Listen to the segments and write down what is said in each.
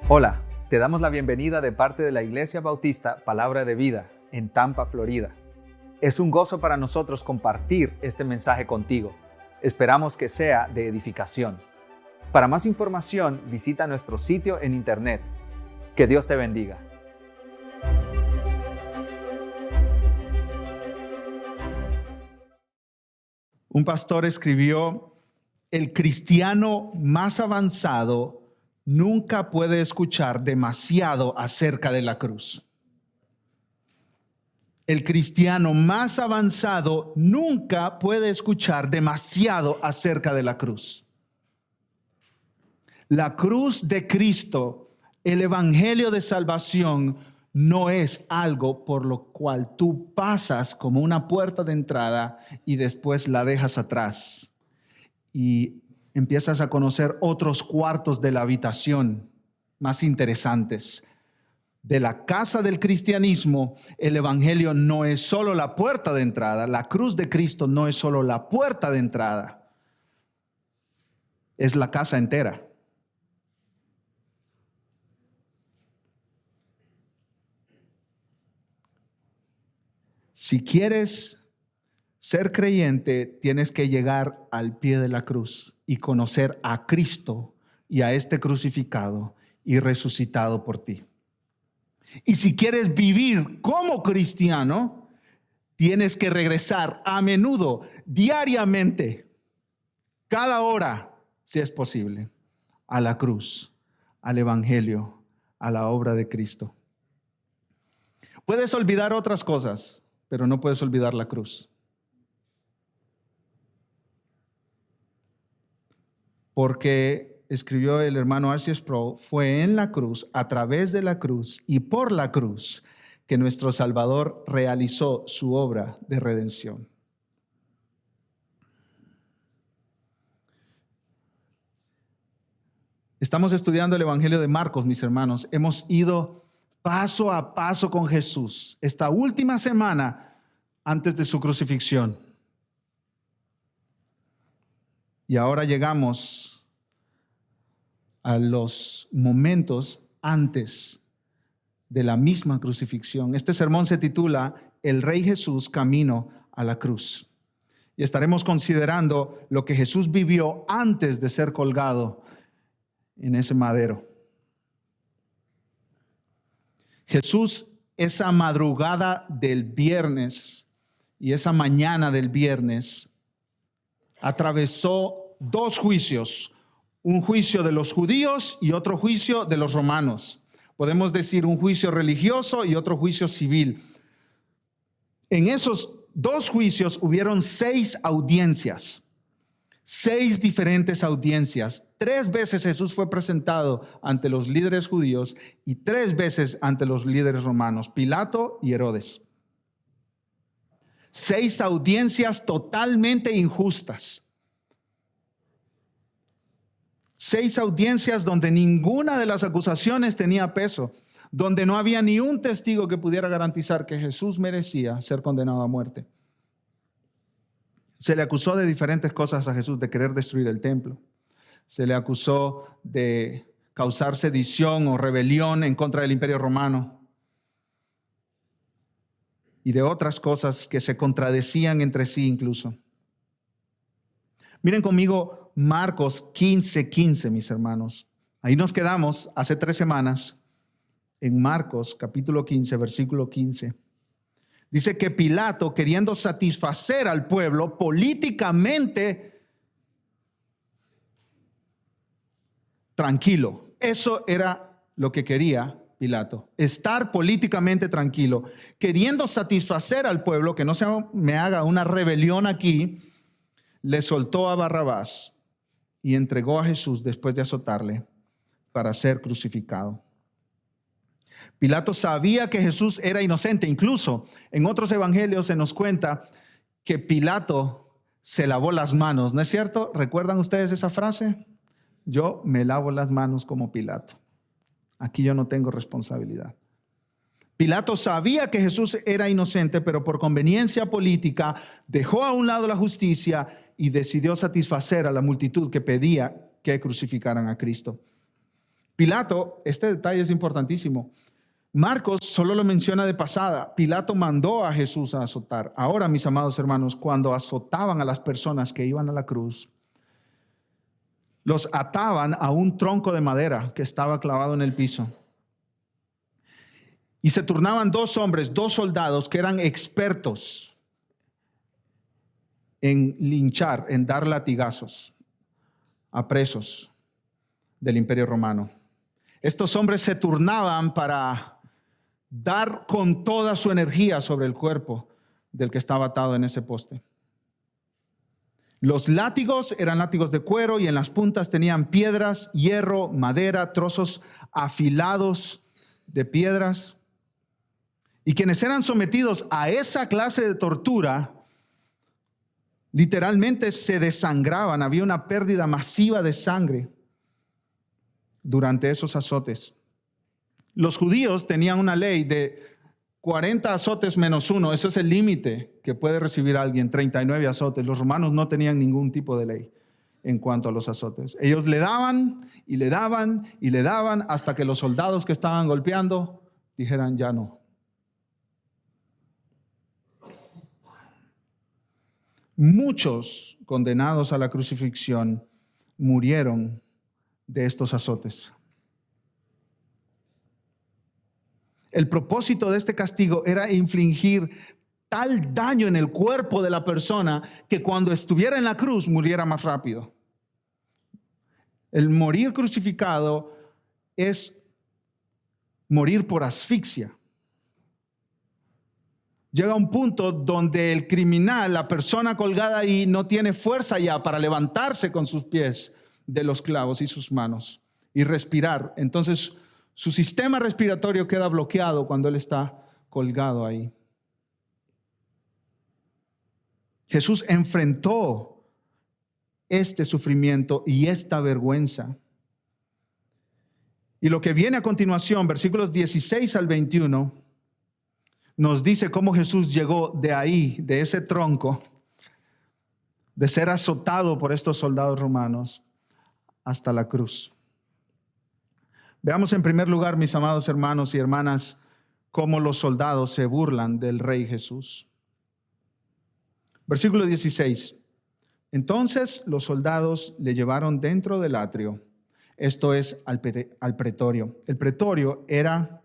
Hola, te damos la bienvenida de parte de la Iglesia Bautista Palabra de Vida en Tampa, Florida. Es un gozo para nosotros compartir este mensaje contigo. Esperamos que sea de edificación. Para más información, visita nuestro sitio en internet. Que Dios te bendiga. Un pastor escribió: el cristiano más avanzado nunca puede escuchar demasiado acerca de la cruz. El cristiano más avanzado nunca puede escuchar demasiado acerca de la cruz. La cruz de Cristo, el evangelio de salvación, no es algo por lo cual tú pasas como una puerta de entrada y después la dejas atrás y empiezas a conocer otros cuartos de la habitación más interesantes. De la casa del cristianismo, el evangelio no es solo la puerta de entrada. La cruz de Cristo no es solo la puerta de entrada. Es la casa entera. Si quieres ser creyente, tienes que llegar al pie de la cruz y conocer a Cristo y a este crucificado y resucitado por ti. Y si quieres vivir como cristiano, tienes que regresar a menudo, diariamente, cada hora, si es posible, a la cruz, al evangelio, a la obra de Cristo. Puedes olvidar otras cosas, pero no puedes olvidar la cruz. Porque escribió el hermano R.C. Sproul, fue en la cruz, a través de la cruz y por la cruz que nuestro Salvador realizó su obra de redención. Estamos estudiando el Evangelio de Marcos, mis hermanos. Hemos ido paso a paso con Jesús esta última semana antes de su crucifixión. Y ahora llegamos a los momentos antes de la misma crucifixión. Este sermón se titula El Rey Jesús camino a la cruz. Y estaremos considerando lo que Jesús vivió antes de ser colgado en ese madero. Jesús, esa madrugada del viernes y esa mañana del viernes, atravesó dos juicios, un juicio de los judíos y otro juicio de los romanos. Podemos decir un juicio religioso y otro juicio civil. En esos dos juicios hubieron 6 audiencias, 6 diferentes audiencias. 3 veces Jesús fue presentado ante los líderes judíos y 3 veces ante los líderes romanos, Pilato y Herodes. 6 audiencias totalmente injustas. 6 audiencias donde ninguna de las acusaciones tenía peso, donde no había ni un testigo que pudiera garantizar que Jesús merecía ser condenado a muerte. Se le acusó de diferentes cosas a Jesús, de querer destruir el templo. Se le acusó de causar sedición o rebelión en contra del Imperio Romano y de otras cosas que se contradecían entre sí incluso. Miren conmigo Marcos 15:15, mis hermanos. Ahí nos quedamos hace 3 semanas en Marcos capítulo 15, versículo 15. Dice que Pilato, queriendo satisfacer al pueblo políticamente tranquilo. Eso era lo que quería Pilato, estar políticamente tranquilo, queriendo satisfacer al pueblo, que no se me haga una rebelión aquí, le soltó a Barrabás y entregó a Jesús después de azotarle para ser crucificado. Pilato sabía que Jesús era inocente. Incluso en otros evangelios se nos cuenta que Pilato se lavó las manos, ¿no es cierto? ¿Recuerdan ustedes esa frase? Yo me lavo las manos como Pilato. Aquí yo no tengo responsabilidad. Pilato sabía que Jesús era inocente, pero por conveniencia política dejó a un lado la justicia y decidió satisfacer a la multitud que pedía que crucificaran a Cristo. Pilato, este detalle es importantísimo. Marcos solo lo menciona de pasada. Pilato mandó a Jesús a azotar. Ahora, mis amados hermanos, cuando azotaban a las personas que iban a la cruz, los ataban a un tronco de madera que estaba clavado en el piso. Y se turnaban dos hombres, dos soldados que eran expertos en linchar, en dar latigazos a presos del Imperio Romano. Estos hombres se turnaban para dar con toda su energía sobre el cuerpo del que estaba atado en ese poste. Los látigos eran látigos de cuero y en las puntas tenían piedras, hierro, madera, trozos afilados de piedras. Y quienes eran sometidos a esa clase de tortura, literalmente se desangraban. Había una pérdida masiva de sangre durante esos azotes. Los judíos tenían una ley de 40 azotes menos uno. Eso es el límite que puede recibir alguien, 39 azotes. Los romanos no tenían ningún tipo de ley en cuanto a los azotes. Ellos le daban y le daban y le daban hasta que los soldados que estaban golpeando dijeran ya no. Muchos condenados a la crucifixión murieron de estos azotes. El propósito de este castigo era infligir tal daño en el cuerpo de la persona que cuando estuviera en la cruz muriera más rápido. El morir crucificado es morir por asfixia. Llega un punto donde el criminal, la persona colgada ahí, no tiene fuerza ya para levantarse con sus pies de los clavos y sus manos y respirar. Entonces su sistema respiratorio queda bloqueado cuando él está colgado ahí. Jesús enfrentó este sufrimiento y esta vergüenza. Y lo que viene a continuación, versículos 16 al 21, nos dice cómo Jesús llegó de ahí, de ese tronco, de ser azotado por estos soldados romanos, hasta la cruz. Veamos en primer lugar, mis amados hermanos y hermanas, cómo los soldados se burlan del Rey Jesús. Versículo 16. Entonces los soldados le llevaron dentro del atrio, esto es al pretorio. El pretorio era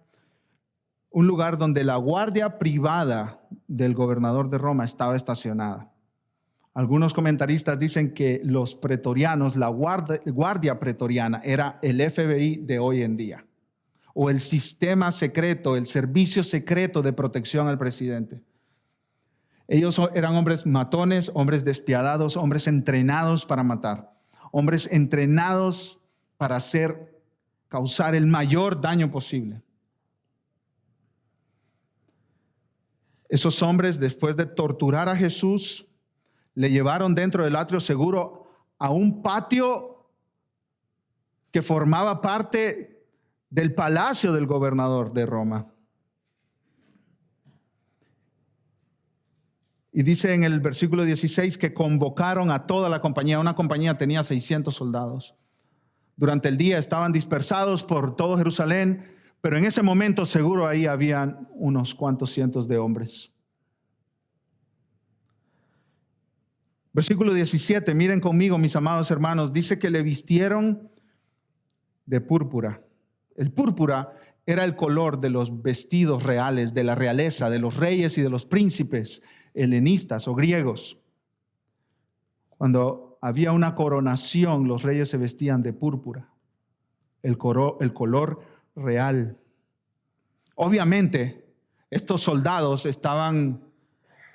un lugar donde la guardia privada del gobernador de Roma estaba estacionada. Algunos comentaristas dicen que los pretorianos, la guardia pretoriana, era el FBI de hoy en día, o el sistema secreto, el servicio secreto de protección al presidente. Ellos eran hombres matones, hombres despiadados, hombres entrenados para matar, hombres entrenados para causar el mayor daño posible. Esos hombres, después de torturar a Jesús, le llevaron dentro del atrio seguro a un patio que formaba parte del palacio del gobernador de Roma. Y dice en el versículo 16 que convocaron a toda la compañía. Una compañía tenía 600 soldados. Durante el día estaban dispersados por todo Jerusalén, pero en ese momento seguro ahí habían unos cuantos cientos de hombres. Versículo 17, miren conmigo, mis amados hermanos, dice que le vistieron de púrpura. El púrpura era el color de los vestidos reales, de la realeza, de los reyes y de los príncipes helenistas o griegos. Cuando había una coronación, los reyes se vestían de púrpura, el color real. Obviamente, estos soldados estaban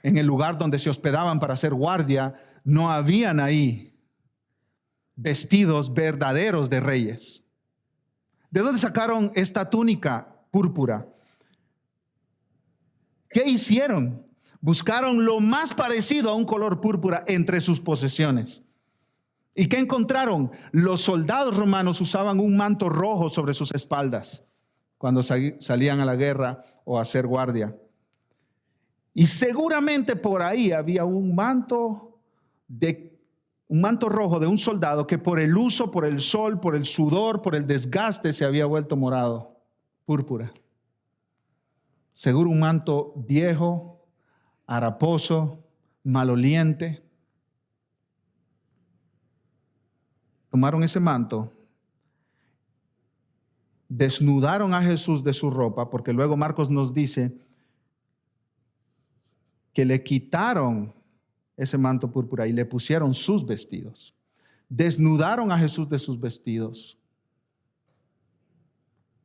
en el lugar donde se hospedaban para hacer guardia. No habían ahí vestidos verdaderos de reyes. ¿De dónde sacaron esta túnica púrpura? ¿Qué hicieron? Buscaron lo más parecido a un color púrpura entre sus posesiones. ¿Y qué encontraron? Los soldados romanos usaban un manto rojo sobre sus espaldas cuando salían a la guerra o a hacer guardia. Y seguramente por ahí había un manto de un manto rojo de un soldado que por el uso, por el sol, por el sudor, por el desgaste se había vuelto morado, púrpura. Seguro un manto viejo, haraposo, maloliente. Tomaron ese manto, desnudaron a Jesús de su ropa, porque luego Marcos nos dice que le quitaron ese manto púrpura y le pusieron sus vestidos. Desnudaron a Jesús de sus vestidos.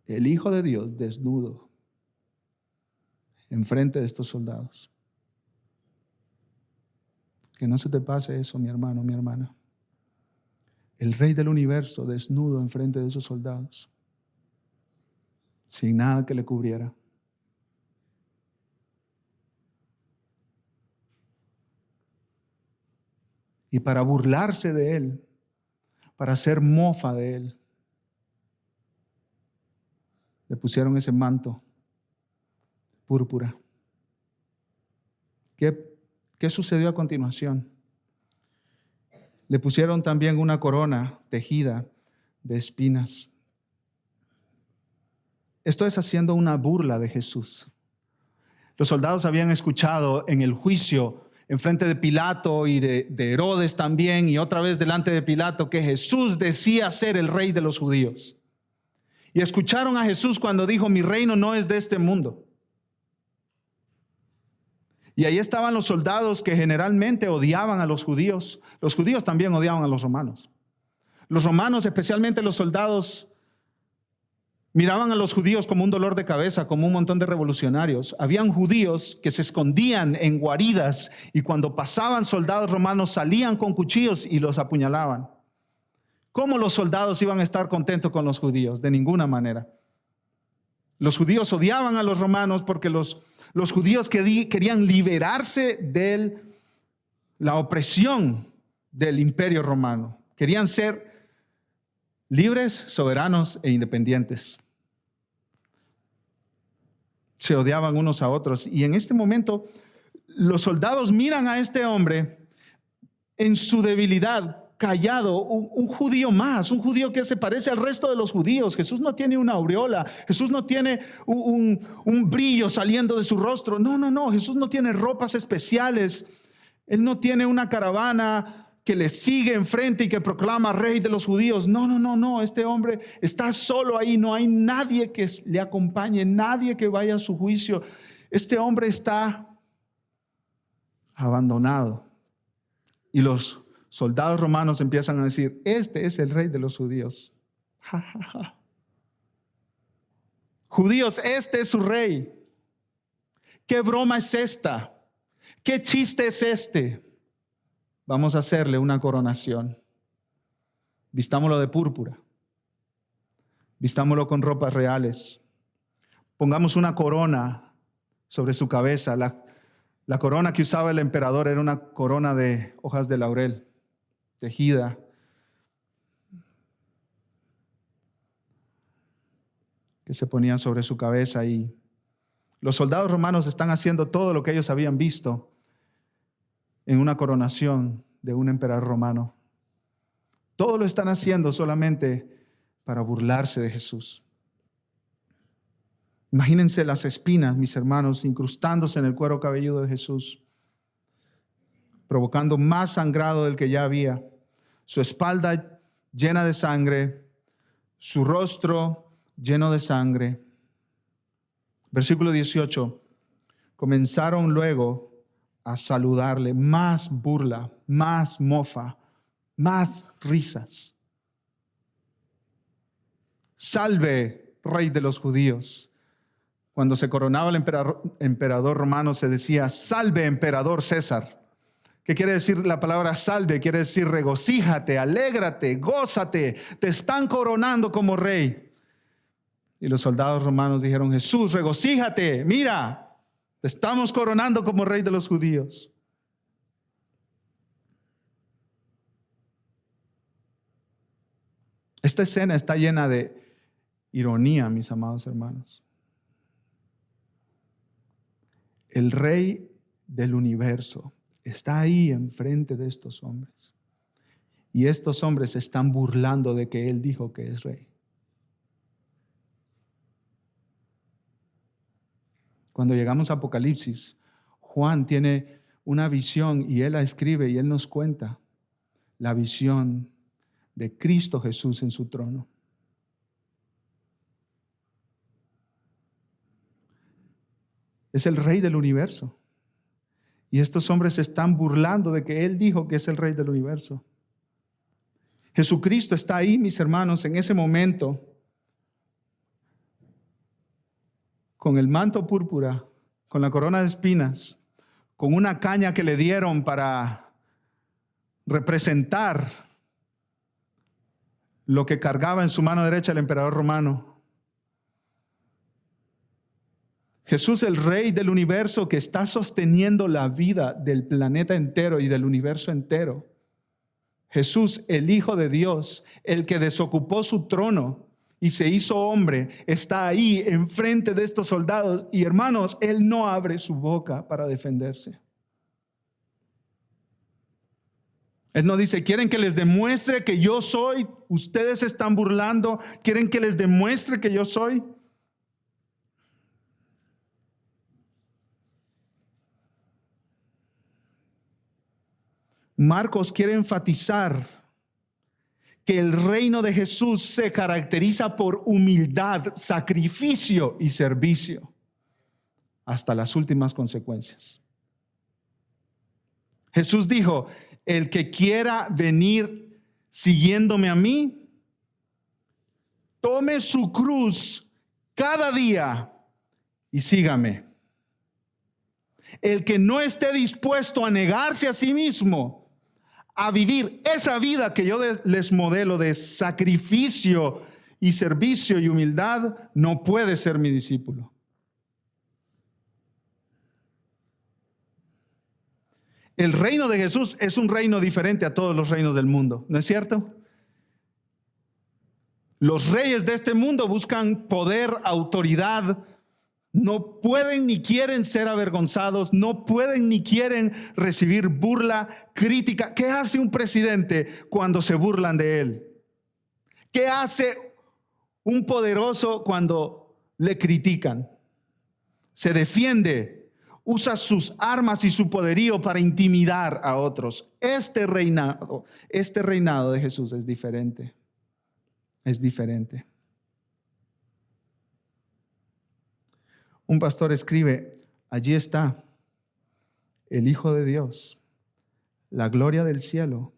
El Hijo de Dios desnudo enfrente de estos soldados. Que no se te pase eso, mi hermano, mi hermana. El Rey del universo desnudo enfrente de esos soldados, sin nada que le cubriera. Y para burlarse de él, para hacer mofa de él, le pusieron ese manto púrpura. ¿Qué sucedió a continuación? Le pusieron también una corona tejida de espinas. Esto es haciendo una burla de Jesús. Los soldados habían escuchado en el juicio enfrente de Pilato y de Herodes también, y otra vez delante de Pilato, que Jesús decía ser el rey de los judíos. Y escucharon a Jesús cuando dijo: mi reino no es de este mundo. Y ahí estaban los soldados que generalmente odiaban a los judíos. Los judíos también odiaban a los romanos. Los romanos, especialmente los soldados, miraban a los judíos como un dolor de cabeza, como un montón de revolucionarios. Habían judíos que se escondían en guaridas y cuando pasaban soldados romanos salían con cuchillos y los apuñalaban. ¿Cómo los soldados iban a estar contentos con los judíos? De ninguna manera. Los judíos odiaban a los romanos porque los judíos querían liberarse de la opresión del imperio romano. Querían ser libres, soberanos e independientes. Se odiaban unos a otros. Y en este momento, los soldados miran a este hombre en su debilidad, callado, un judío más, un judío que se parece al resto de los judíos. Jesús no tiene una aureola, Jesús no tiene un brillo saliendo de su rostro. No, Jesús no tiene ropas especiales. Él no tiene una caravana que le sigue enfrente y que proclama rey de los judíos. No, este hombre está solo ahí, no hay nadie que le acompañe, nadie que vaya a su juicio. Este hombre está abandonado. Y los soldados romanos empiezan a decir: este es el rey de los judíos. Ja, ja, ja. Judíos, este es su rey. ¿Qué broma es esta? ¿Qué chiste es este? Vamos a hacerle una coronación. Vistámoslo de púrpura. Vistámoslo con ropas reales. Pongamos una corona sobre su cabeza. La corona que usaba el emperador era una corona de hojas de laurel, tejida. Que se ponía sobre su cabeza, y los soldados romanos están haciendo todo lo que ellos habían visto en una coronación de un emperador romano. Todo lo están haciendo solamente para burlarse de Jesús. Imagínense las espinas, mis hermanos, incrustándose en el cuero cabelludo de Jesús, provocando más sangrado del que ya había. Su espalda llena de sangre, su rostro lleno de sangre. Versículo 18. Comenzaron luego a saludarle, más burla, más mofa, más risas. Salve, rey de los judíos. Cuando se coronaba el emperador romano se decía: salve, emperador César. ¿Qué quiere decir la palabra salve? Quiere decir regocíjate, alégrate, gózate, te están coronando como rey. Y los soldados romanos dijeron: Jesús, regocíjate, mira, te estamos coronando como rey de los judíos. Esta escena está llena de ironía, mis amados hermanos. El rey del universo está ahí enfrente de estos hombres. Y estos hombres se están burlando de que Él dijo que es rey. Cuando llegamos a Apocalipsis, Juan tiene una visión y él la escribe y él nos cuenta la visión de Cristo Jesús en su trono. Es el rey del universo. Y estos hombres se están burlando de que Él dijo que es el rey del universo. Jesucristo está ahí, mis hermanos, en ese momento, con el manto púrpura, con la corona de espinas, con una caña que le dieron para representar lo que cargaba en su mano derecha el emperador romano. Jesús, el rey del universo, que está sosteniendo la vida del planeta entero y del universo entero. Jesús, el Hijo de Dios, el que desocupó su trono y se hizo hombre, está ahí enfrente de estos soldados. Y hermanos, Él no abre su boca para defenderse. Él no dice, ¿quieren que les demuestre que yo soy? Ustedes se están burlando. ¿Quieren que les demuestre que yo soy? Marcos quiere enfatizar que el reino de Jesús se caracteriza por humildad, sacrificio y servicio hasta las últimas consecuencias. Jesús dijo, el que quiera venir siguiéndome a mí, tome su cruz cada día y sígame. El que no esté dispuesto a negarse a sí mismo, a vivir esa vida que yo les modelo de sacrificio y servicio y humildad, no puede ser mi discípulo. El reino de Jesús es un reino diferente a todos los reinos del mundo, ¿no es cierto? Los reyes de este mundo buscan poder, autoridad. No pueden ni quieren ser avergonzados, no pueden ni quieren recibir burla, crítica. ¿Qué hace un presidente cuando se burlan de él? ¿Qué hace un poderoso cuando le critican? Se defiende, usa sus armas y su poderío para intimidar a otros. Este reinado de Jesús es diferente. Es diferente. Un pastor escribe, allí está el Hijo de Dios, la gloria del cielo,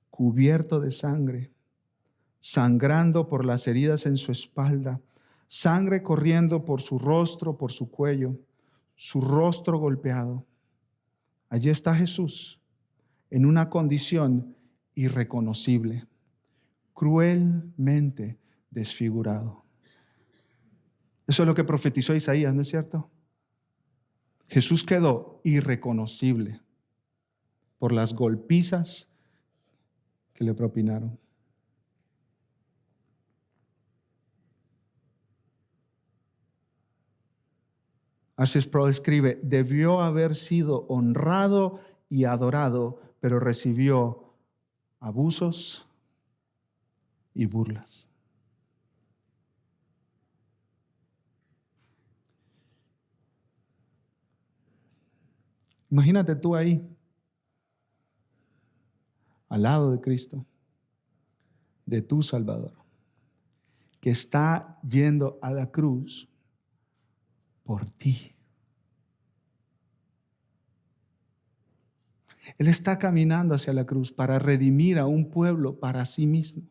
cubierto de sangre, sangrando por las heridas en su espalda, sangre corriendo por su rostro, por su cuello, su rostro golpeado. Allí está Jesús en una condición irreconocible, cruelmente desfigurado. Eso es lo que profetizó Isaías, ¿no es cierto? Jesús quedó irreconocible por las golpizas que le propinaron. R.C. Sproul escribe, debió haber sido honrado y adorado, pero recibió abusos y burlas. Imagínate tú ahí, al lado de Cristo, de tu Salvador, que está yendo a la cruz por ti. Él está caminando hacia la cruz para redimir a un pueblo para sí mismo.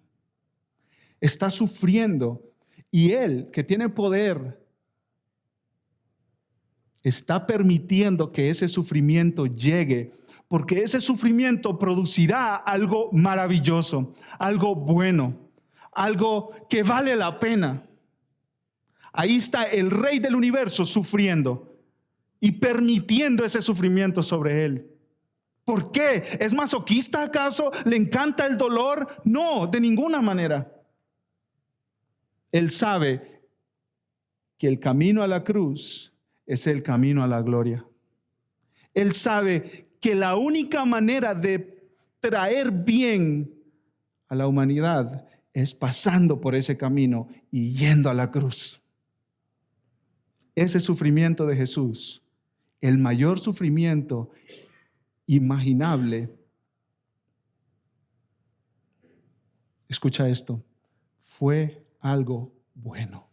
Está sufriendo y Él, que tiene poder, está permitiendo que ese sufrimiento llegue, porque ese sufrimiento producirá algo maravilloso, algo bueno, algo que vale la pena. Ahí está el Rey del universo sufriendo y permitiendo ese sufrimiento sobre él. ¿Por qué? ¿Es masoquista acaso? ¿Le encanta el dolor? No, de ninguna manera. Él sabe que el camino a la cruz es el camino a la gloria. Él sabe que la única manera de traer bien a la humanidad es pasando por ese camino y yendo a la cruz. Ese sufrimiento de Jesús, el mayor sufrimiento imaginable, escucha esto, fue algo bueno.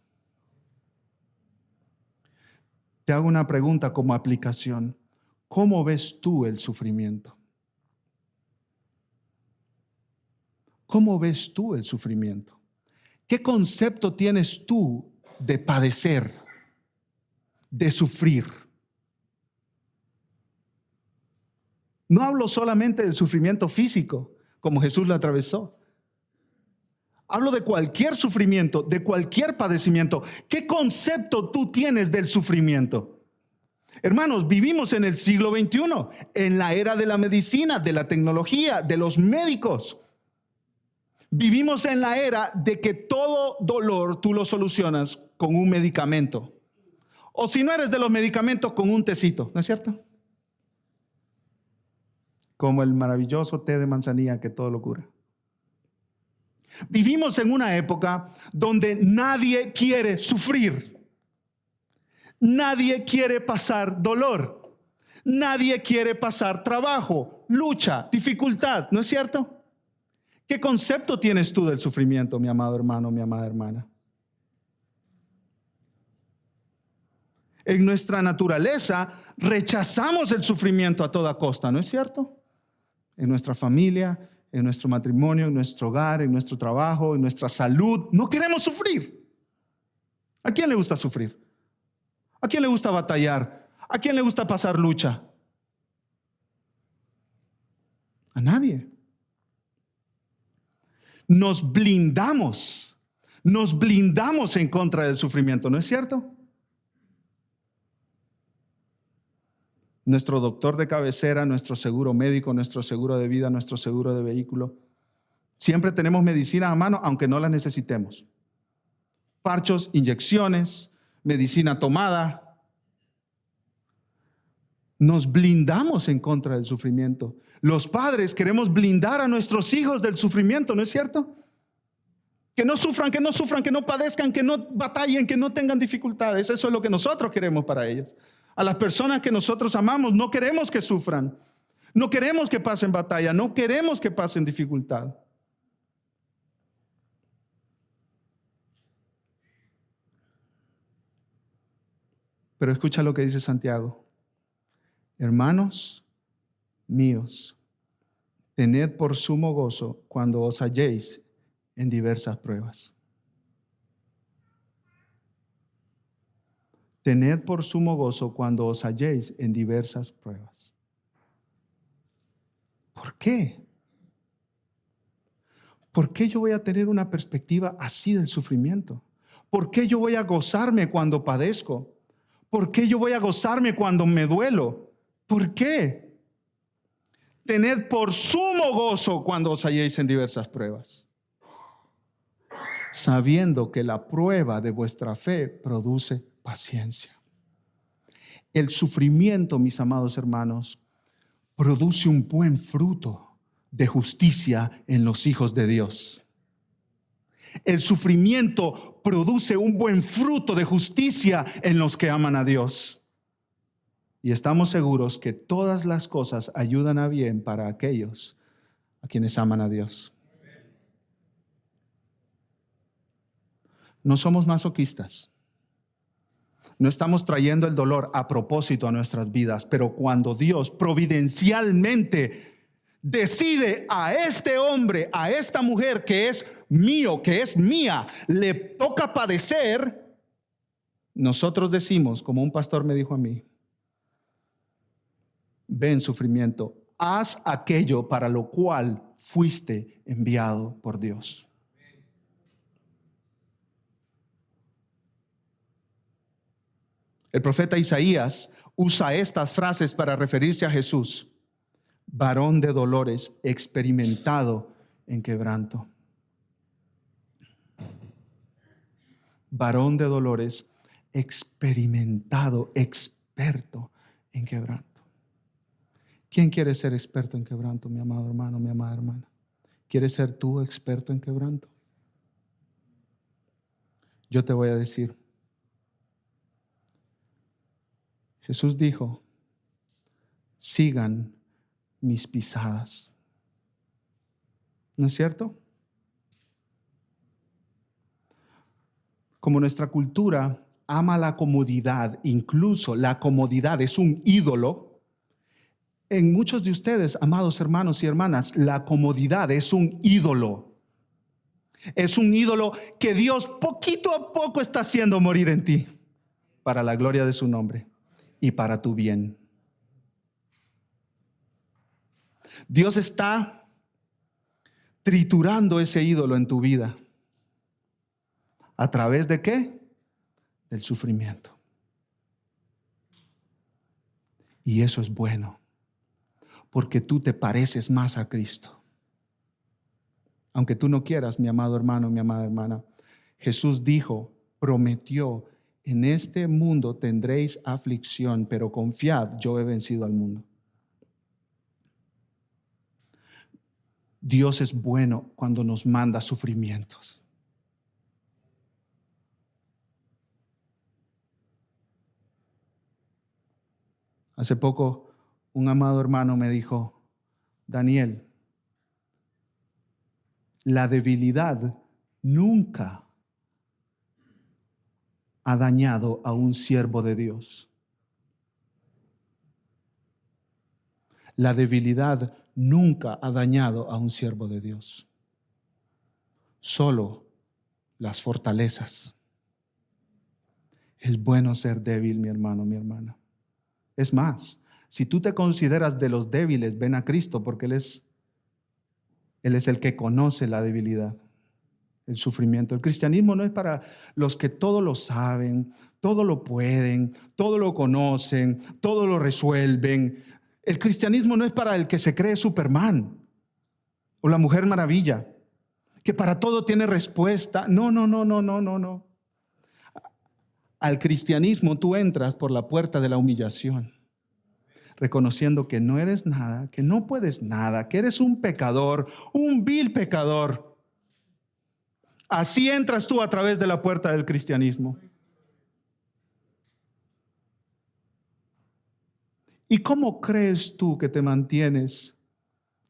Te hago una pregunta como aplicación. ¿Cómo ves tú el sufrimiento? ¿Cómo ves tú el sufrimiento? ¿Qué concepto tienes tú de padecer, de sufrir? No hablo solamente del sufrimiento físico, como Jesús lo atravesó. Hablo de cualquier sufrimiento, de cualquier padecimiento. ¿Qué concepto tú tienes del sufrimiento? Hermanos, vivimos en el siglo XXI, en la era de la medicina, de la tecnología, de los médicos. Vivimos en la era de que todo dolor tú lo solucionas con un medicamento. O si no eres de los medicamentos, con un tecito, ¿no es cierto? Como el maravilloso té de manzanilla que todo lo cura. Vivimos en una época donde nadie quiere sufrir. Nadie quiere pasar dolor. Nadie quiere pasar trabajo, lucha, dificultad, ¿no es cierto? ¿Qué concepto tienes tú del sufrimiento, mi amado hermano, mi amada hermana? En nuestra naturaleza rechazamos el sufrimiento a toda costa, ¿no es cierto? En nuestra familia, en nuestro matrimonio, en nuestro hogar, en nuestro trabajo, en nuestra salud. No queremos sufrir. ¿A quién le gusta sufrir? ¿A quién le gusta batallar? ¿A quién le gusta pasar lucha? A nadie. Nos blindamos en contra del sufrimiento, ¿no es cierto? Nuestro doctor de cabecera, nuestro seguro médico, nuestro seguro de vida, nuestro seguro de vehículo. Siempre tenemos medicina a mano, aunque no la necesitemos. Parchos, inyecciones, medicina tomada. Nos blindamos en contra del sufrimiento. Los padres queremos blindar a nuestros hijos del sufrimiento, ¿no es cierto? Que no sufran, que no padezcan, que no batallen, que no tengan dificultades. Eso es lo que nosotros queremos para ellos. A las personas que nosotros amamos no queremos que sufran. No queremos que pasen batalla, no queremos que pasen dificultad. Pero escucha lo que dice Santiago. Hermanos míos, tened por sumo gozo cuando os halléis en diversas pruebas. Tened por sumo gozo cuando os halléis en diversas pruebas. ¿Por qué? ¿Por qué yo voy a tener una perspectiva así del sufrimiento? ¿Por qué yo voy a gozarme cuando padezco? ¿Por qué yo voy a gozarme cuando me duelo? ¿Por qué? Tened por sumo gozo cuando os halléis en diversas pruebas, sabiendo que la prueba de vuestra fe produce paciencia. El sufrimiento, mis amados hermanos, produce un buen fruto de justicia en los hijos de Dios. El sufrimiento produce un buen fruto de justicia en los que aman a Dios. Y estamos seguros que todas las cosas ayudan a bien para aquellos a quienes aman a Dios. No somos masoquistas. No estamos trayendo el dolor a propósito a nuestras vidas, pero cuando Dios providencialmente decide a este hombre, a esta mujer que es mío, que es mía, le toca padecer, nosotros decimos, como un pastor me dijo a mí, ven sufrimiento, haz aquello para lo cual fuiste enviado por Dios. El profeta Isaías usa estas frases para referirse a Jesús. Varón de dolores, experimentado en quebranto. Varón de dolores, experimentado, experto en quebranto. ¿Quién quiere ser experto en quebranto, mi amado hermano, mi amada hermana? ¿Quieres ser tú experto en quebranto? Yo te voy a decir. Jesús dijo, sigan mis pisadas. ¿No es cierto? Como nuestra cultura ama la comodidad, incluso la comodidad es un ídolo. En muchos de ustedes, amados hermanos y hermanas, la comodidad es un ídolo. Es un ídolo que Dios poquito a poco está haciendo morir en ti para la gloria de su nombre y para tu bien. Dios está triturando ese ídolo en tu vida. ¿A través de qué? Del sufrimiento. Y eso es bueno, porque tú te pareces más a Cristo. Aunque tú no quieras, mi amado hermano, mi amada hermana, Jesús dijo, prometió, en este mundo tendréis aflicción, pero confiad, yo he vencido al mundo. Dios es bueno cuando nos manda sufrimientos. Hace poco un amado hermano me dijo, Daniel, la debilidad nunca ha dañado a un siervo de Dios. La debilidad nunca ha dañado a un siervo de Dios. Solo las fortalezas. Es bueno ser débil, mi hermano, mi hermana. Es más, si tú te consideras de los débiles, ven a Cristo porque Él es el que conoce la debilidad, el sufrimiento. El cristianismo no es para los que todo lo saben, todo lo pueden, todo lo conocen, todo lo resuelven. El cristianismo no es para el que se cree Superman o la Mujer Maravilla, que para todo tiene respuesta. No. Al cristianismo tú entras por la puerta de la humillación, reconociendo que no eres nada, que no puedes nada, que eres un pecador, un vil pecador. Así entras tú a través de la puerta del cristianismo. ¿Y cómo crees tú que te mantienes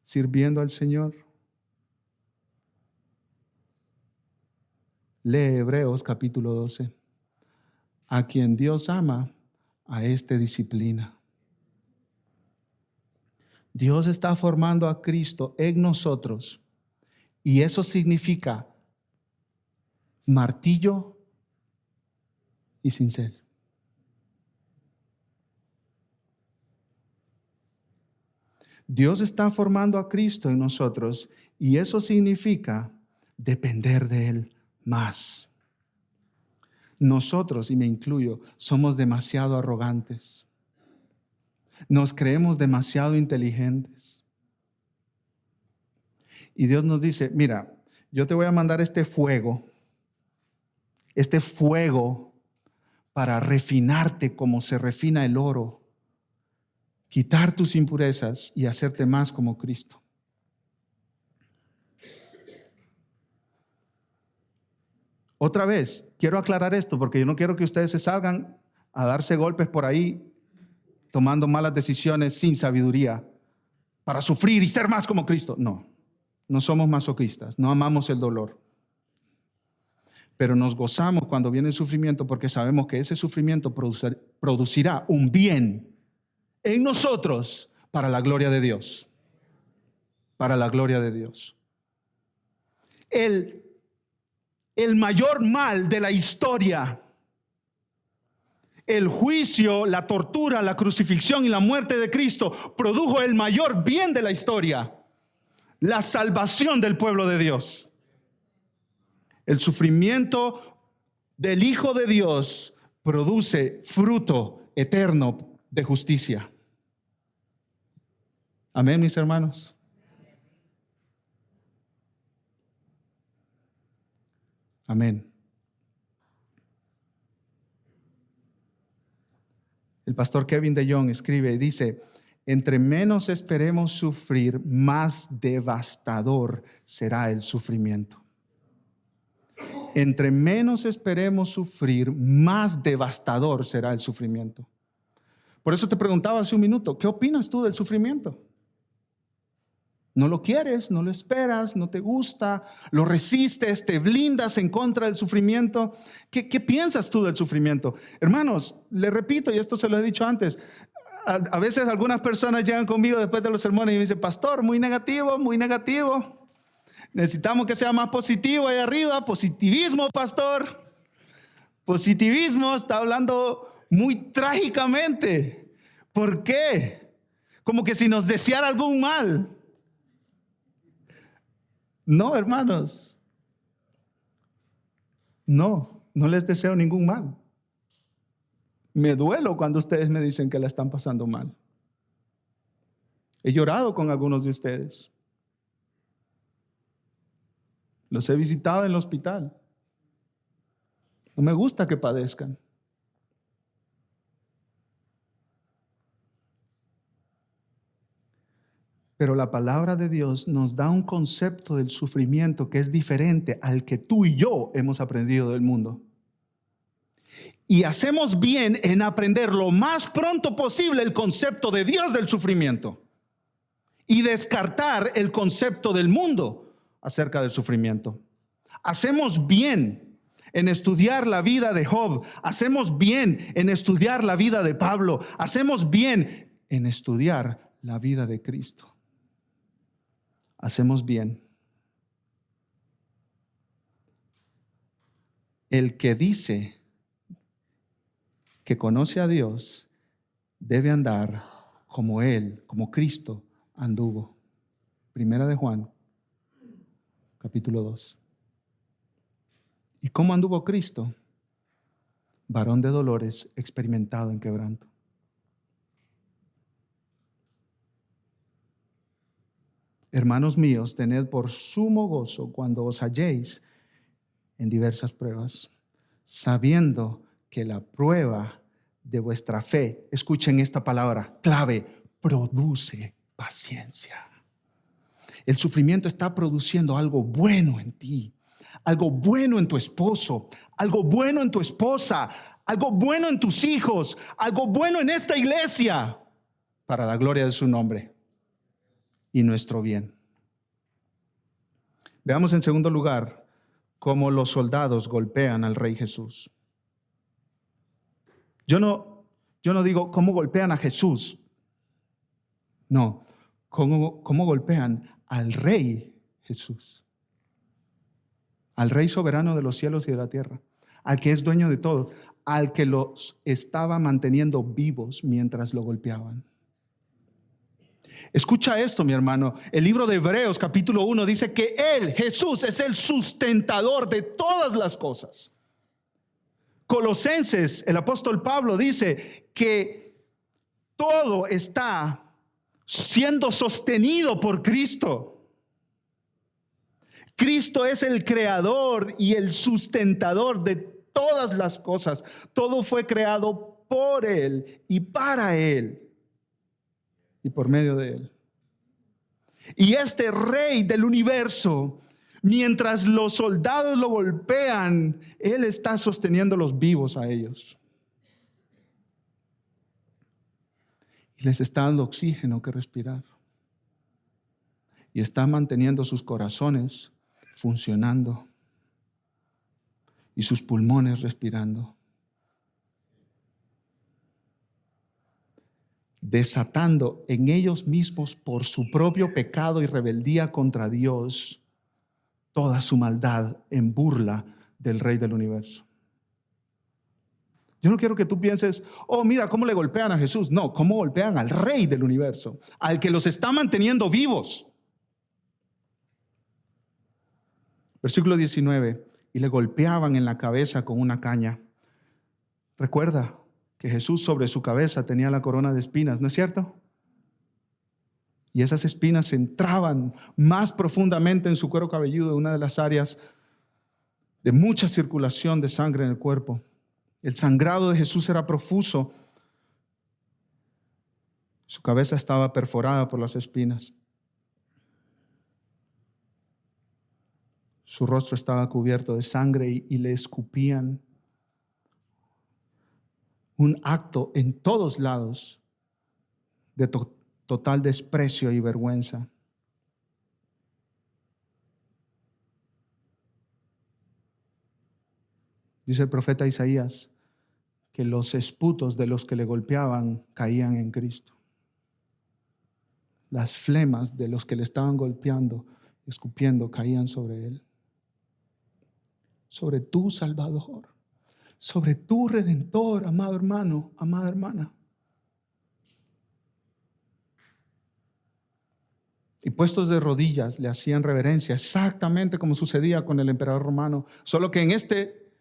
sirviendo al Señor? Lee Hebreos capítulo 12. A quien Dios ama, a este disciplina. Dios está formando a Cristo en nosotros y eso significa martillo y cincel. Dios está formando a Cristo en nosotros y eso significa depender de Él más. Nosotros, y me incluyo, somos demasiado arrogantes. Nos creemos demasiado inteligentes. Y Dios nos dice, mira, yo te voy a mandar este fuego para refinarte como se refina el oro, quitar tus impurezas y hacerte más como Cristo. Otra vez, quiero aclarar esto porque yo no quiero que ustedes se salgan a darse golpes por ahí, tomando malas decisiones sin sabiduría, para sufrir y ser más como Cristo. No somos masoquistas, no amamos el dolor. Pero nos gozamos cuando viene el sufrimiento porque sabemos que ese sufrimiento producirá un bien en nosotros para la gloria de Dios. Para la gloria de Dios. El mayor mal de la historia, el juicio, la tortura, la crucifixión y la muerte de Cristo produjo el mayor bien de la historia, la salvación del pueblo de Dios. El sufrimiento del Hijo de Dios produce fruto eterno de justicia. Amén, mis hermanos. Amén. El pastor Kevin DeYoung escribe y dice, Entre menos esperemos sufrir, más devastador será el sufrimiento. Entre menos esperemos sufrir, más devastador será el sufrimiento. Por eso te preguntaba hace un minuto, ¿qué opinas tú del sufrimiento? No lo quieres, no lo esperas, no te gusta, lo resistes, te blindas en contra del sufrimiento. ¿Qué piensas tú del sufrimiento? Hermanos, le repito, y esto se lo he dicho antes, a veces algunas personas llegan conmigo después de los sermones y me dicen, pastor, muy negativo, muy negativo. Necesitamos que sea más positivo ahí arriba. Positivismo, pastor. Positivismo, está hablando muy trágicamente. ¿Por qué? Como que si nos deseara algún mal. No, hermanos. No les deseo ningún mal. Me duelo cuando ustedes me dicen que la están pasando mal. He llorado con algunos de ustedes. Los he visitado en el hospital. No me gusta que padezcan. Pero la palabra de Dios nos da un concepto del sufrimiento que es diferente al que tú y yo hemos aprendido del mundo. Y hacemos bien en aprender lo más pronto posible el concepto de Dios del sufrimiento y descartar el concepto del mundo acerca del sufrimiento. Hacemos bien en estudiar la vida de Job. Hacemos bien en estudiar la vida de Pablo. Hacemos bien en estudiar la vida de Cristo. Hacemos bien. El que dice que conoce a Dios debe andar como Él, como Cristo anduvo. Primera de Juan, capítulo 2. ¿Y cómo anduvo Cristo? Varón de dolores, experimentado en quebranto. Hermanos míos, tened por sumo gozo cuando os halléis en diversas pruebas, sabiendo que la prueba de vuestra fe, escuchen esta palabra clave, produce paciencia. El sufrimiento está produciendo algo bueno en ti, algo bueno en tu esposo, algo bueno en tu esposa, algo bueno en tus hijos, algo bueno en esta iglesia, para la gloria de su nombre y nuestro bien. Veamos en segundo lugar cómo los soldados golpean al Rey Jesús. Yo no digo cómo golpean a Jesús. No, cómo golpean al Rey Jesús. Al Rey soberano de los cielos y de la tierra. Al que es dueño de todo. Al que los estaba manteniendo vivos mientras lo golpeaban. Escucha esto, mi hermano. El libro de Hebreos, capítulo 1, dice que Él, Jesús, es el sustentador de todas las cosas. Colosenses, el apóstol Pablo dice que todo está siendo sostenido por Cristo. Cristo es el creador y el sustentador de todas las cosas. Todo fue creado por Él y para Él y por medio de Él. Y este Rey del universo, mientras los soldados lo golpean, Él está sosteniéndolos vivos a ellos. Y les está dando oxígeno que respirar. Y está manteniendo sus corazones funcionando. Y sus pulmones respirando. Desatando en ellos mismos por su propio pecado y rebeldía contra Dios toda su maldad en burla del Rey del universo. Yo no quiero que tú pienses, oh, mira cómo le golpean a Jesús. No, cómo golpean al Rey del universo, al que los está manteniendo vivos. Versículo 19, y le golpeaban en la cabeza con una caña. Recuerda que Jesús sobre su cabeza tenía la corona de espinas, ¿no es cierto? Y esas espinas entraban más profundamente en su cuero cabelludo, una de las áreas de mucha circulación de sangre en el cuerpo. El sangrado de Jesús era profuso. Su cabeza estaba perforada por las espinas. Su rostro estaba cubierto de sangre y le escupían. Un acto en todos lados de total desprecio y vergüenza. Dice el profeta Isaías que los esputos de los que le golpeaban caían en Cristo. Las flemas de los que le estaban golpeando y escupiendo caían sobre él. Sobre tu Salvador, sobre tu Redentor, amado hermano, amada hermana. Y puestos de rodillas le hacían reverencia, exactamente como sucedía con el emperador romano, solo que en este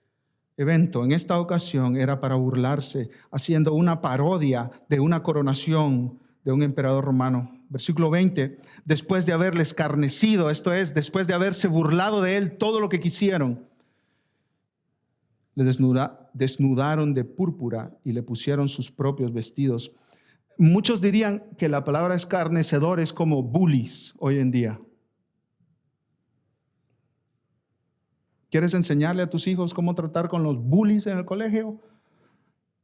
evento, en esta ocasión, era para burlarse, haciendo una parodia de una coronación de un emperador romano. Versículo 20, después de haberle escarnecido, esto es, después de haberse burlado de él todo lo que quisieron, le desnudaron de púrpura y le pusieron sus propios vestidos. Muchos dirían que la palabra escarnecedor es como bullies hoy en día. ¿Quieres enseñarle a tus hijos cómo tratar con los bullies en el colegio?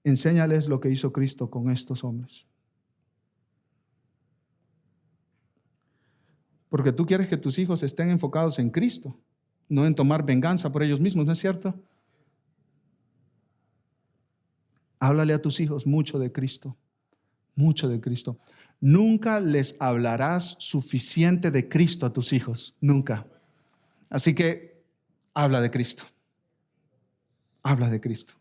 Enséñales lo que hizo Cristo con estos hombres. Porque tú quieres que tus hijos estén enfocados en Cristo, no en tomar venganza por ellos mismos, ¿no es cierto? Háblale a tus hijos mucho de Cristo, mucho de Cristo. Nunca les hablarás suficiente de Cristo a tus hijos, nunca. Así que habla de Cristo, habla de Cristo.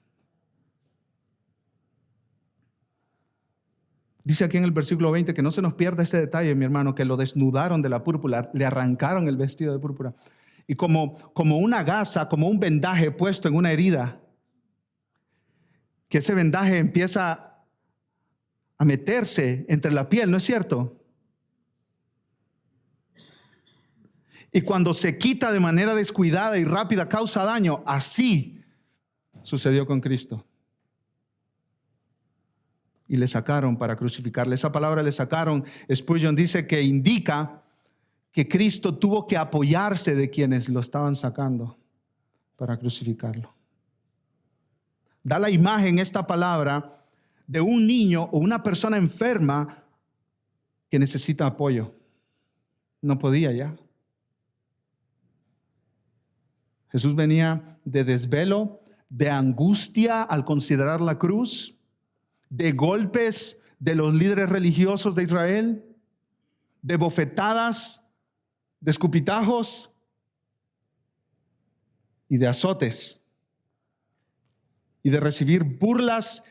Dice aquí en el versículo 20 que no se nos pierda este detalle, mi hermano, que lo desnudaron de la púrpura, le arrancaron el vestido de púrpura. Y como una gasa, como un vendaje puesto en una herida, que ese vendaje empieza a meterse entre la piel, ¿no es cierto? Y cuando se quita de manera descuidada y rápida causa daño. Así sucedió con Cristo. Y le sacaron para crucificarle. Esa palabra le sacaron, Spurgeon dice que indica que Cristo tuvo que apoyarse de quienes lo estaban sacando para crucificarlo. Da la imagen esta palabra de un niño o una persona enferma que necesita apoyo. No podía ya. Jesús venía de desvelo, de angustia al considerar la cruz, de golpes de los líderes religiosos de Israel, de bofetadas, de escupitajos y de azotes, y de recibir burlas,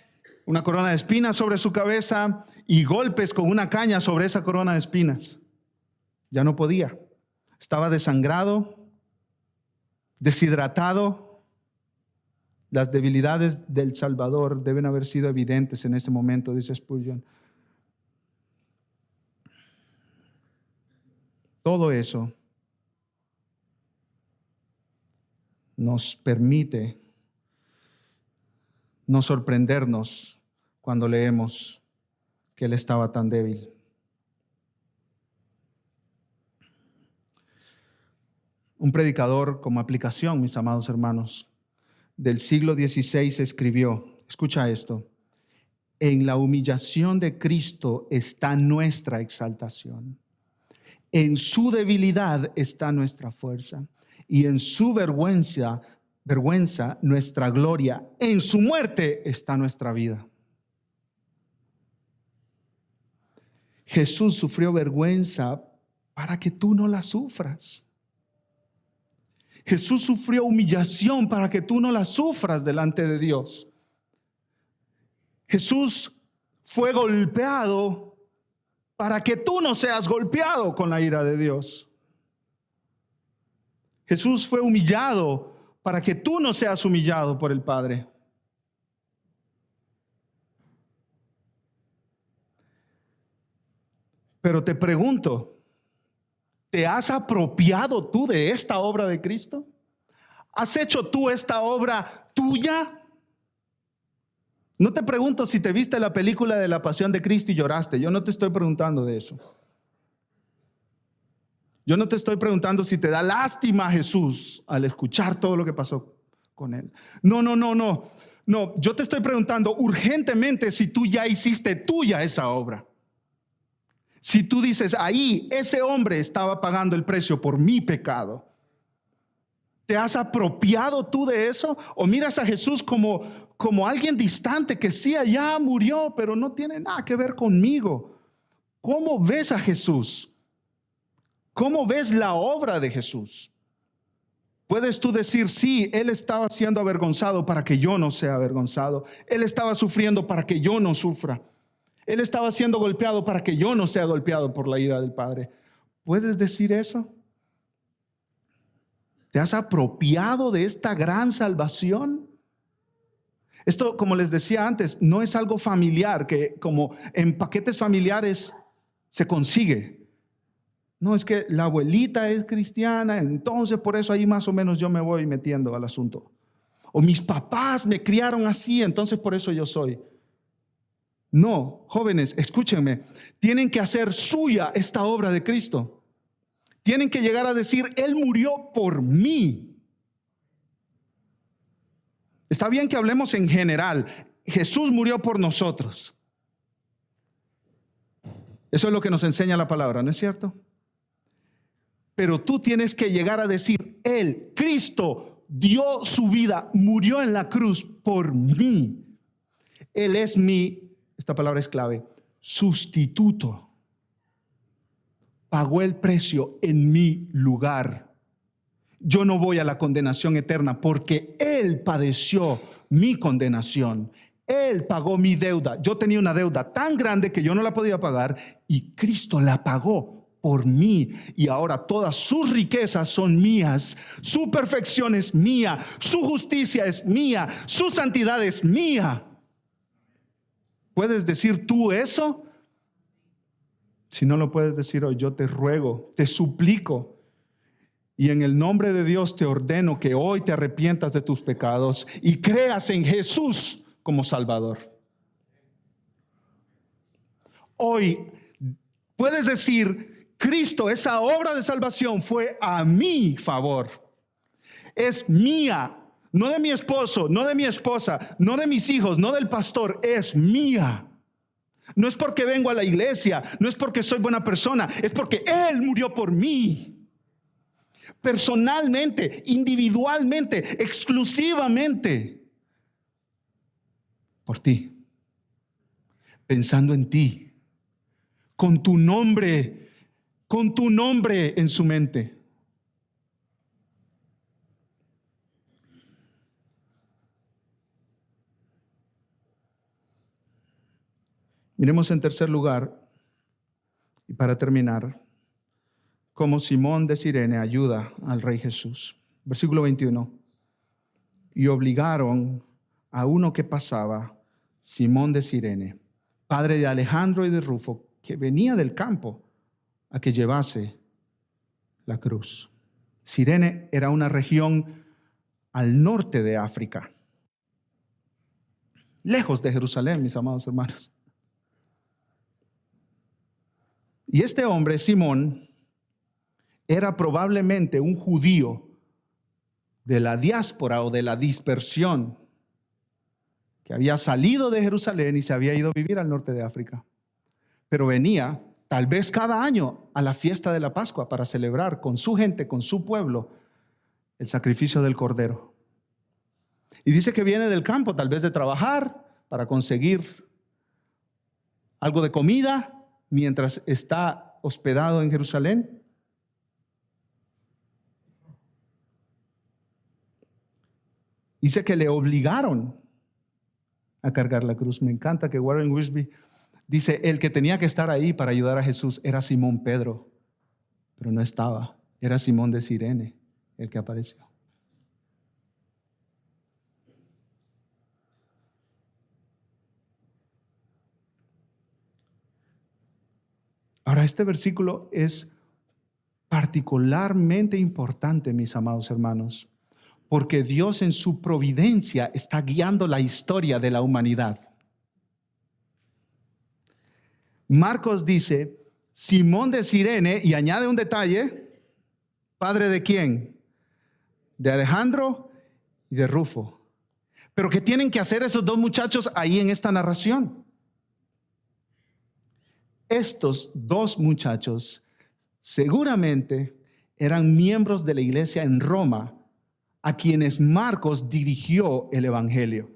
una corona de espinas sobre su cabeza y golpes con una caña sobre esa corona de espinas. Ya no podía. Estaba desangrado, deshidratado. Las debilidades del Salvador deben haber sido evidentes en ese momento, dice Spurgeon. Todo eso nos permite no sorprendernos cuando leemos que Él estaba tan débil. Un predicador como aplicación, mis amados hermanos, del siglo XVI escribió, escucha esto: en la humillación de Cristo está nuestra exaltación, en su debilidad está nuestra fuerza, y en su vergüenza nuestra gloria, en su muerte está nuestra vida. Jesús sufrió vergüenza para que tú no la sufras. Jesús sufrió humillación para que tú no la sufras delante de Dios. Jesús fue golpeado para que tú no seas golpeado con la ira de Dios. Jesús fue humillado para que tú no seas humillado por el Padre. Pero te pregunto, ¿te has apropiado tú de esta obra de Cristo? ¿Has hecho tú esta obra tuya? No te pregunto si te viste la película de la Pasión de Cristo y lloraste. Yo no te estoy preguntando de eso. Yo no te estoy preguntando si te da lástima a Jesús al escuchar todo lo que pasó con él. No. No, yo te estoy preguntando urgentemente si tú ya hiciste tuya esa obra. Si tú dices, ahí ese hombre estaba pagando el precio por mi pecado. ¿Te has apropiado tú de eso? ¿O miras a Jesús como alguien distante que sí allá murió, pero no tiene nada que ver conmigo? ¿Cómo ves a Jesús? ¿Cómo ves la obra de Jesús? Puedes tú decir, sí, Él estaba siendo avergonzado para que yo no sea avergonzado. Él estaba sufriendo para que yo no sufra. Él estaba siendo golpeado para que yo no sea golpeado por la ira del Padre. ¿Puedes decir eso? ¿Te has apropiado de esta gran salvación? Esto, como les decía antes, no es algo familiar que como en paquetes familiares se consigue. No, es que la abuelita es cristiana, entonces por eso ahí más o menos yo me voy metiendo al asunto. O mis papás me criaron así, entonces por eso yo soy. No, jóvenes, escúchenme, tienen que hacer suya esta obra de Cristo. Tienen que llegar a decir, Él murió por mí. Está bien que hablemos en general. Jesús murió por nosotros. Eso es lo que nos enseña la palabra, ¿no es cierto? Pero tú tienes que llegar a decir, Él, Cristo, dio su vida, murió en la cruz por mí. Él es esta palabra es clave, sustituto. Pagó el precio en mi lugar. Yo no voy a la condenación eterna porque Él padeció mi condenación. Él pagó mi deuda. Yo tenía una deuda tan grande que yo no la podía pagar y Cristo la pagó por mí. Y ahora todas sus riquezas son mías. Su perfección es mía. Su justicia es mía. Su santidad es mía. ¿Puedes decir tú eso? Si no lo puedes decir hoy, yo te ruego, te suplico y en el nombre de Dios te ordeno que hoy te arrepientas de tus pecados y creas en Jesús como Salvador. Hoy puedes decir, Cristo, esa obra de salvación fue a mi favor. Es mía, no de mi esposo, no de mi esposa, no de mis hijos, no del pastor, es mía. No es porque vengo a la iglesia, no es porque soy buena persona, es porque Él murió por mí. Personalmente, individualmente, exclusivamente. Por ti. Pensando en ti. Con tu nombre en su mente. Miremos en tercer lugar, y para terminar, cómo Simón de Cirene ayuda al Rey Jesús. Versículo 21. Y obligaron a uno que pasaba, Simón de Cirene, padre de Alejandro y de Rufo, que venía del campo, a que llevase la cruz. Cirene era una región al norte de África, lejos de Jerusalén, mis amados hermanos. Y este hombre, Simón, era probablemente un judío de la diáspora o de la dispersión que había salido de Jerusalén y se había ido a vivir al norte de África. Pero venía tal vez cada año a la fiesta de la Pascua para celebrar con su gente, con su pueblo, el sacrificio del Cordero. Y dice que viene del campo, tal vez de trabajar para conseguir algo de comida mientras está hospedado en Jerusalén. Dice que le obligaron a cargar la cruz. Me encanta que Warren Wiersbe dice, el que tenía que estar ahí para ayudar a Jesús era Simón Pedro, pero no estaba. Era Simón de Cirene el que apareció. Ahora, este versículo es particularmente importante, mis amados hermanos, porque Dios en su providencia está guiando la historia de la humanidad. Marcos dice, Simón de Cirene, y añade un detalle, ¿padre de quién? De Alejandro y de Rufo. Pero ¿qué tienen que hacer esos dos muchachos ahí en esta narración? Estos dos muchachos seguramente eran miembros de la iglesia en Roma, a quienes Marcos dirigió el evangelio.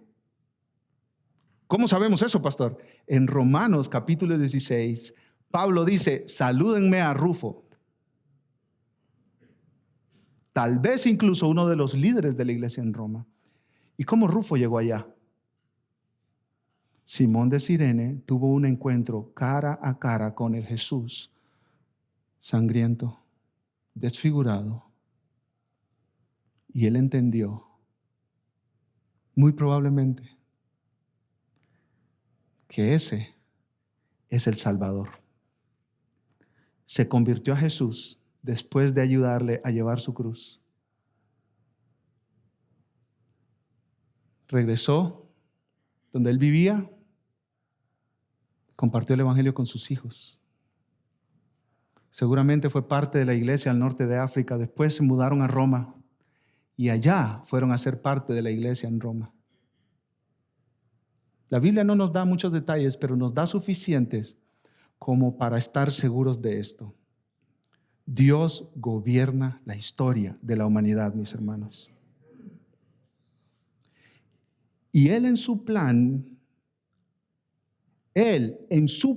¿Cómo sabemos eso, pastor? En Romanos capítulo 16, Pablo dice, salúdenme a Rufo. Tal vez incluso uno de los líderes de la iglesia en Roma. ¿Y cómo Rufo llegó allá? Simón de Cirene tuvo un encuentro cara a cara con el Jesús sangriento, desfigurado, y él entendió, muy probablemente, que ese es el Salvador. Se convirtió a Jesús después de ayudarle a llevar su cruz. Regresó donde él vivía, compartió el evangelio con sus hijos. Seguramente fue parte de la iglesia al norte de África. Después se mudaron a Roma y allá fueron a ser parte de la iglesia en Roma. La Biblia no nos da muchos detalles, pero nos da suficientes como para estar seguros de esto. Dios gobierna la historia de la humanidad, mis hermanos. Y Él en su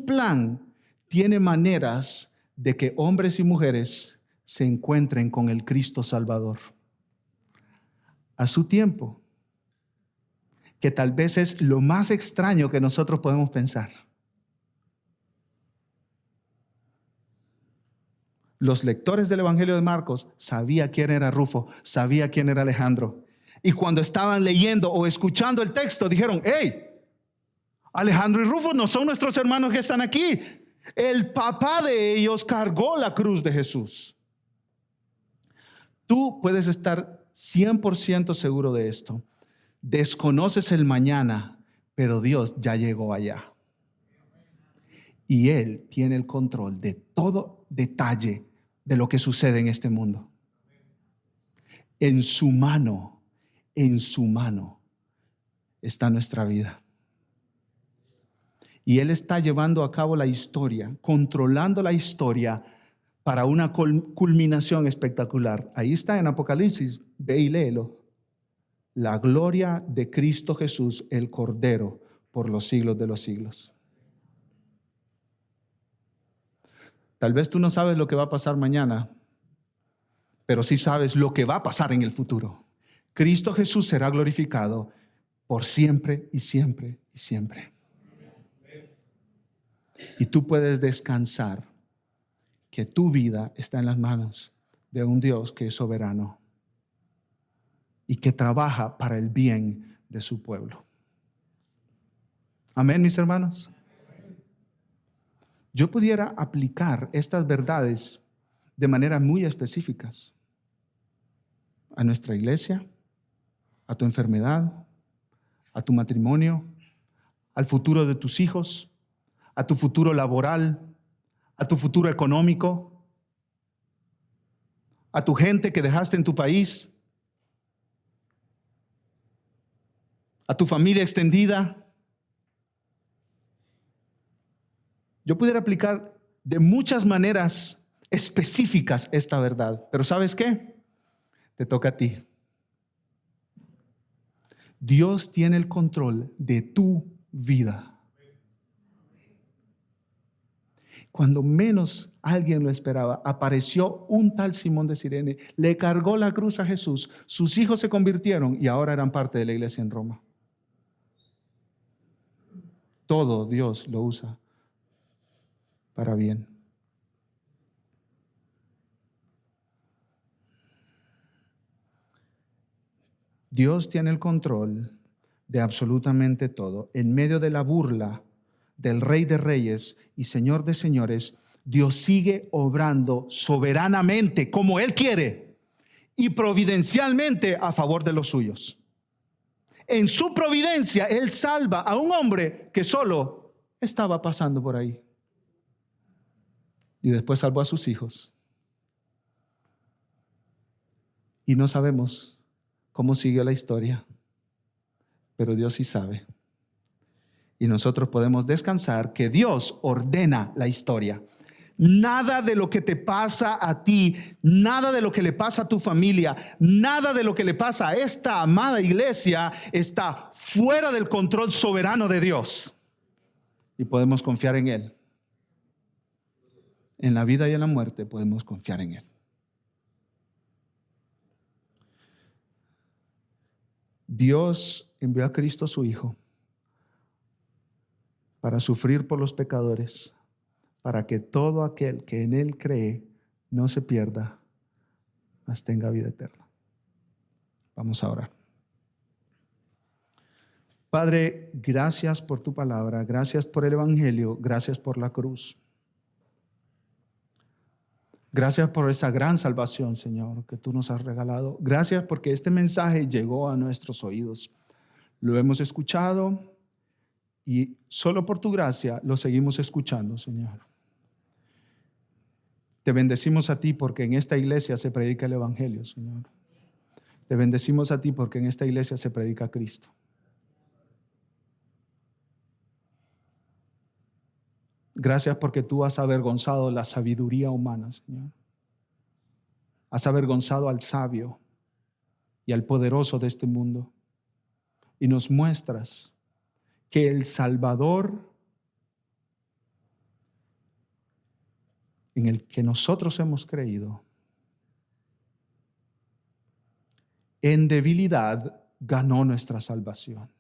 plan tiene maneras de que hombres y mujeres se encuentren con el Cristo Salvador a su tiempo, que tal vez es lo más extraño que nosotros podemos pensar. Los lectores del Evangelio de Marcos sabían quién era Rufo, sabían quién era Alejandro. Y cuando estaban leyendo o escuchando el texto, dijeron, hey, Alejandro y Rufo no son nuestros hermanos que están aquí. El papá de ellos cargó la cruz de Jesús. Tú puedes estar 100% seguro de esto. Desconoces el mañana, pero Dios ya llegó allá. Y Él tiene el control de todo detalle de lo que sucede en este mundo. En su mano está nuestra vida. Y Él está llevando a cabo la historia, controlando la historia para una culminación espectacular. Ahí está en Apocalipsis, ve y léelo. La gloria de Cristo Jesús, el Cordero, por los siglos de los siglos. Tal vez tú no sabes lo que va a pasar mañana, pero sí sabes lo que va a pasar en el futuro. Cristo Jesús será glorificado por siempre y siempre y siempre. Y tú puedes descansar que tu vida está en las manos de un Dios que es soberano y que trabaja para el bien de su pueblo. Amén, mis hermanos. Yo pudiera aplicar estas verdades de manera muy específicas a nuestra iglesia, a tu enfermedad, a tu matrimonio, al futuro de tus hijos, a tu futuro laboral, a tu futuro económico, a tu gente que dejaste en tu país, a tu familia extendida. Yo pudiera aplicar de muchas maneras específicas esta verdad, pero ¿sabes qué? Te toca a ti. Dios tiene el control de tu vida. Cuando menos alguien lo esperaba, apareció un tal Simón de Cirene, le cargó la cruz a Jesús, sus hijos se convirtieron y ahora eran parte de la iglesia en Roma. Todo Dios lo usa para bien. Dios tiene el control de absolutamente todo. En medio de la burla del Rey de Reyes y Señor de Señores, Dios sigue obrando soberanamente como Él quiere y providencialmente a favor de los suyos. En su providencia, Él salva a un hombre que solo estaba pasando por ahí. Y después salvó a sus hijos. Y no sabemos cómo siguió la historia, pero Dios sí sabe. Y nosotros podemos descansar que Dios ordena la historia. Nada de lo que te pasa a ti, nada de lo que le pasa a tu familia, nada de lo que le pasa a esta amada iglesia está fuera del control soberano de Dios. Y podemos confiar en Él. En la vida y en la muerte podemos confiar en Él. Dios envió a Cristo su Hijo para sufrir por los pecadores, para que todo aquel que en Él cree no se pierda, mas tenga vida eterna. Vamos a orar. Padre, gracias por tu palabra, gracias por el Evangelio, gracias por la cruz. Gracias por esa gran salvación, Señor, que tú nos has regalado. Gracias porque este mensaje llegó a nuestros oídos. Lo hemos escuchado y solo por tu gracia lo seguimos escuchando, Señor. Te bendecimos a ti porque en esta iglesia se predica el Evangelio, Señor. Te bendecimos a ti porque en esta iglesia se predica Cristo. Gracias porque tú has avergonzado la sabiduría humana, Señor. Has avergonzado al sabio y al poderoso de este mundo. Y nos muestras que el Salvador en el que nosotros hemos creído, en debilidad ganó nuestra salvación.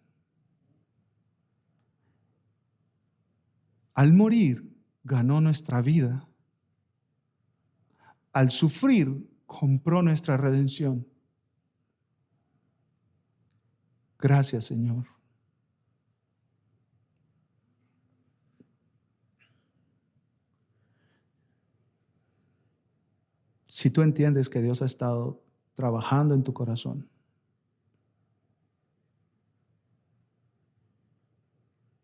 Al morir, ganó nuestra vida. Al sufrir, compró nuestra redención. Gracias, Señor. Si tú entiendes que Dios ha estado trabajando en tu corazón,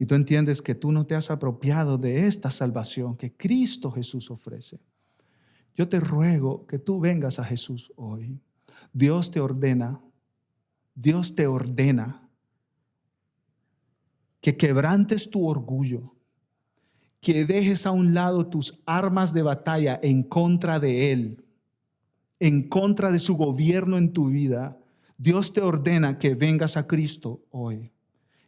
y tú entiendes que tú no te has apropiado de esta salvación que Cristo Jesús ofrece, yo te ruego que tú vengas a Jesús hoy. Dios te ordena que quebrantes tu orgullo, que dejes a un lado tus armas de batalla en contra de Él, en contra de su gobierno en tu vida. Dios te ordena que vengas a Cristo hoy,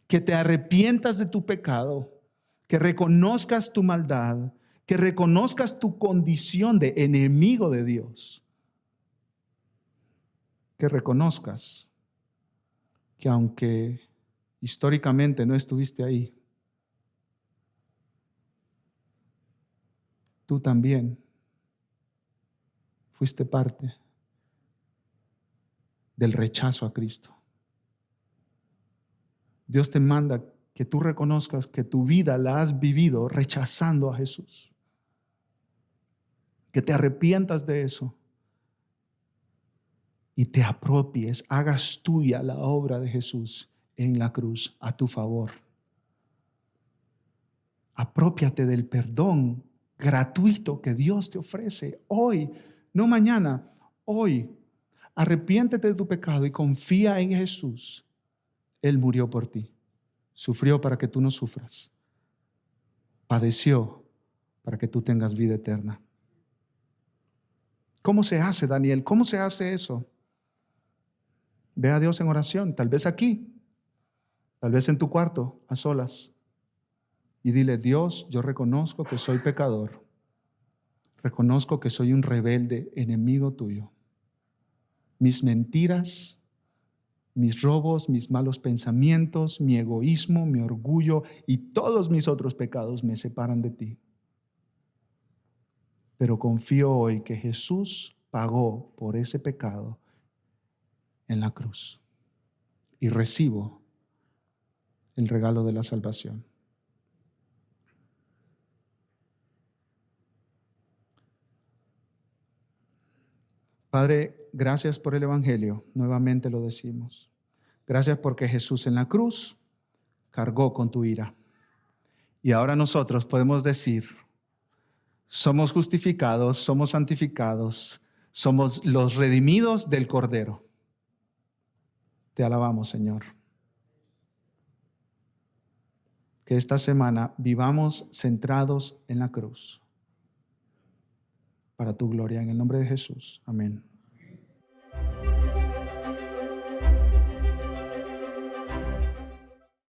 que te arrepientas de tu pecado, que reconozcas tu maldad, que reconozcas tu condición de enemigo de Dios, que reconozcas que aunque históricamente no estuviste ahí, tú también fuiste parte del rechazo a Cristo. Dios te manda que tú reconozcas que tu vida la has vivido rechazando a Jesús. Que te arrepientas de eso y te apropies, hagas tuya la obra de Jesús en la cruz a tu favor. Aprópiate del perdón gratuito que Dios te ofrece hoy, no mañana, hoy. Arrepiéntete de tu pecado y confía en Jesús. Él murió por ti, sufrió para que tú no sufras, padeció para que tú tengas vida eterna. ¿Cómo se hace, Daniel? ¿Cómo se hace eso? Ve a Dios en oración, tal vez aquí, tal vez en tu cuarto, a solas, y dile: Dios, yo reconozco que soy pecador, reconozco que soy un rebelde, enemigo tuyo. Mis mentiras, mis robos, mis malos pensamientos, mi egoísmo, mi orgullo y todos mis otros pecados me separan de ti. Pero confío hoy que Jesús pagó por ese pecado en la cruz y recibo el regalo de la salvación. Padre, gracias por el Evangelio. Nuevamente lo decimos. Gracias porque Jesús en la cruz cargó con tu ira. Y ahora nosotros podemos decir, somos justificados, somos santificados, somos los redimidos del Cordero. Te alabamos, Señor. Que esta semana vivamos centrados en la cruz. Para tu gloria, en el nombre de Jesús. Amén.